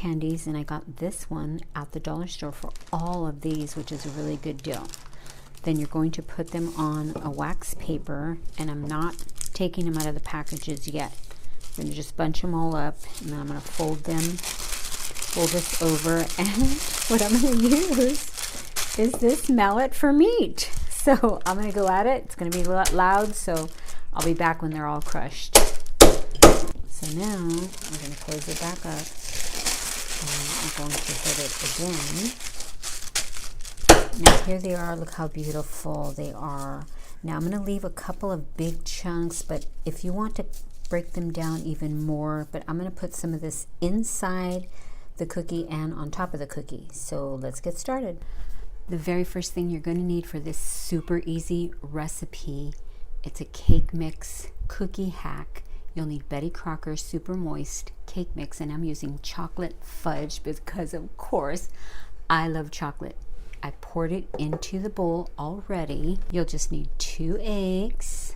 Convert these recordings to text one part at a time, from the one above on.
candies, and I got this one at the dollar store for all of these, which is a really good deal. Then you're going to put them on a wax paper, and I'm not taking them out of the packages yet. I'm going to just bunch them all up, and then I'm going to fold this over, and what I'm going to use is this mallet for meat. So I'm going to go at it. It's going to be loud, so I'll be back when they're all crushed. So now I'm going to close it back up, and I'm going to hit it again. Now here they are. Look how beautiful they are. Now I'm going to leave a couple of big chunks, but if you want to break them down even more, but I'm going to put some of this inside the cookie and on top of the cookie. So let's get started. The very first thing you're going to need for this super easy recipe, it's a cake mix cookie hack. You'll need Betty Crocker's Super Moist Cake Mix, and I'm using chocolate fudge because, of course, I love chocolate. I poured it into the bowl already. You'll just need 2 eggs,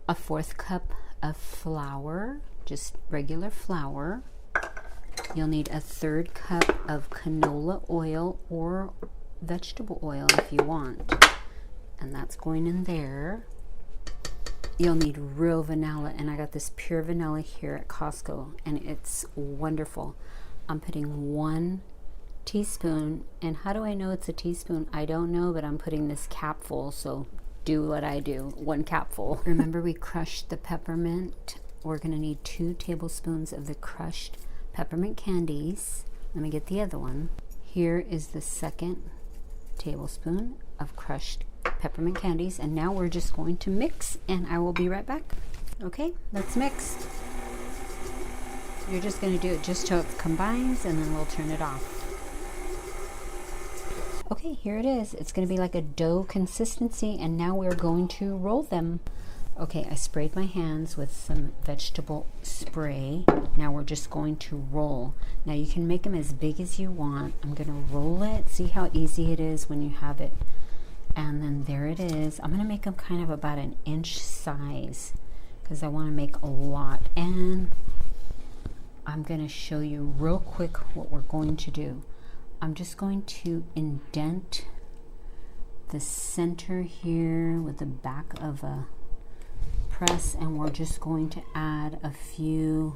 a 1/4 cup of flour, just regular flour. You'll need a 1/3 cup of canola oil or vegetable oil if you want, and that's going in there. You'll need real vanilla, and I got this pure vanilla here at Costco, and it's wonderful. I'm putting 1 teaspoon, and how do I know it's a teaspoon? I don't know, but I'm putting this capful, so do what I do, 1 capful. Remember, we crushed the peppermint. We're going to need 2 tablespoons of the crushed peppermint candies. Let me get the other one. Here is the 2nd tablespoon of crushed peppermint candies, and now we're just going to mix, and I will be right back. Okay, let's mix. You're just going to do it just till it combines, and then we'll turn it off. Okay, here it is. It's going to be like a dough consistency, and now we're going to roll them. Okay, I sprayed my hands with some vegetable spray. Now we're just going to roll. Now you can make them as big as you want. I'm going to roll it. See how easy it is when you have it. And then there it is. I'm going to make them kind of about 1 inch size because I want to make a lot. And I'm going to show you real quick what we're going to do. I'm just going to indent the center here with the back of a press, and we're just going to add a few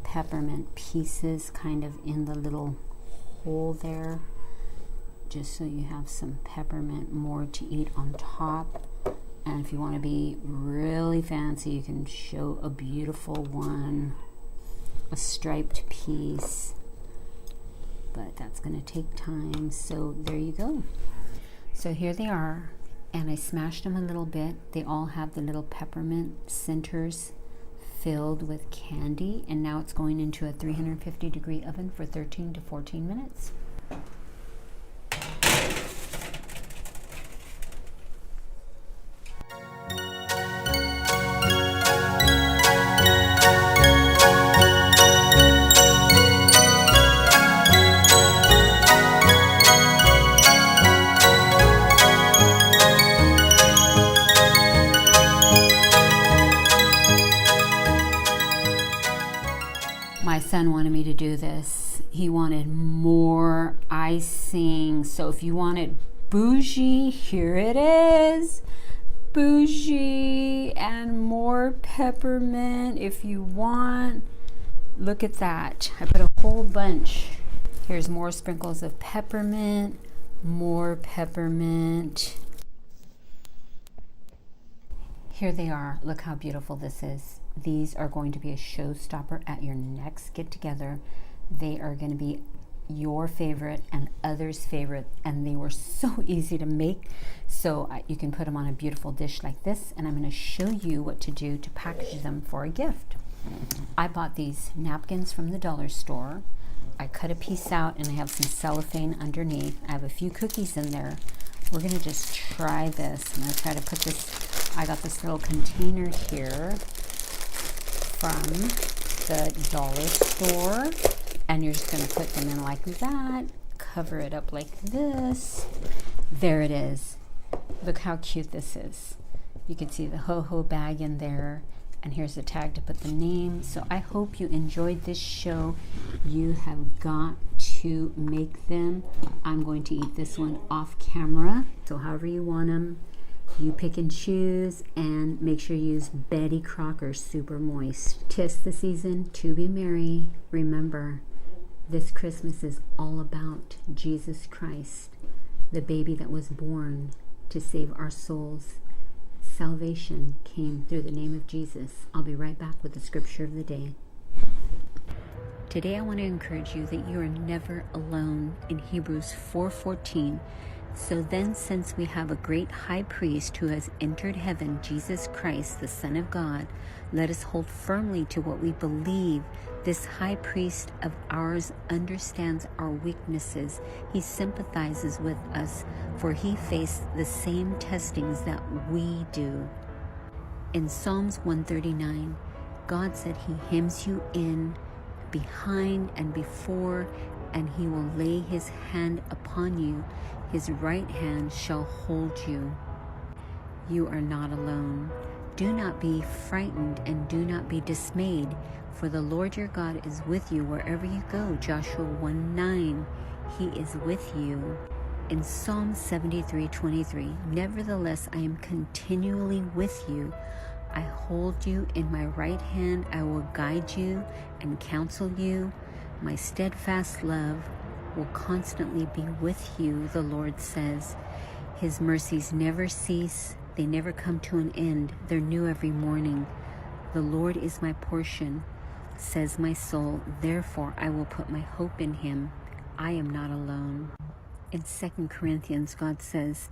peppermint pieces kind of in the little hole there, just so you have some peppermint more to eat on top. And if you want to be really fancy, you can show a beautiful one, a striped piece, but that's going to take time. So there you go. So here they are, and I smashed them a little bit. They all have the little peppermint centers filled with candy, and now it's going into a 350-degree oven for 13 to 14 minutes. My son wanted me to do this. He wanted more icing. So if you want it bougie, here it is. Bougie and more peppermint if you want. Look at that. I put a whole bunch. Here's more sprinkles of peppermint, more peppermint. Here they are. Look how beautiful this is. These are going to be a showstopper at your next get-together. They are going to be your favorite and others' favorite, and they were so easy to make. So you can put them on a beautiful dish like this, and I'm going to show you what to do to package them for a gift. I bought these napkins from the dollar store. I cut a piece out, and I have some cellophane underneath. I have a few cookies in there. We're going to just try this. I'm going to try to put this. I got this little container here from the dollar store, and you're just going to put them in like that, cover it up like this. There it is. Look how cute this is. You can see the ho-ho bag in there, And here's the tag to put the name. So I hope you enjoyed this show. You have got to make them. I'm going to eat this one off camera. So however you want them, you pick and choose, and make sure you use Betty Crocker Super Moist. 'Tis the season to be merry. Remember, this Christmas is all about Jesus Christ, the baby that was born to save our souls. Salvation came through the name of Jesus. I'll be right back with the scripture of the day. Today I want to encourage you that you are never alone in Hebrews 4:14. So then, since we have a great high priest who has entered heaven, Jesus Christ, the Son of God, let us hold firmly to what we believe. This high priest of ours understands our weaknesses. He sympathizes with us, for he faced the same testings that we do. In Psalms 139, God said he hems you in, behind and before, and he will lay his hand upon you. His right hand shall hold you. You are not alone. Do not be frightened and do not be dismayed, for the Lord your God is with you wherever you go. Joshua 1:9. He is with you. In Psalm 73:23, nevertheless I am continually with you. I hold you in my right hand. I will guide you and counsel you. My steadfast love will constantly be with you, the Lord says. His mercies never cease. They never come to an end. They're new every morning. The Lord is my portion, says my soul. Therefore, I will put my hope in him. I am not alone. In 2 Corinthians, God says,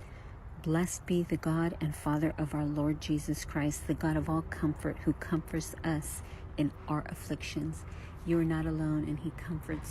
blessed be the God and Father of our Lord Jesus Christ, the God of all comfort, who comforts us in our afflictions. You are not alone, and he comforts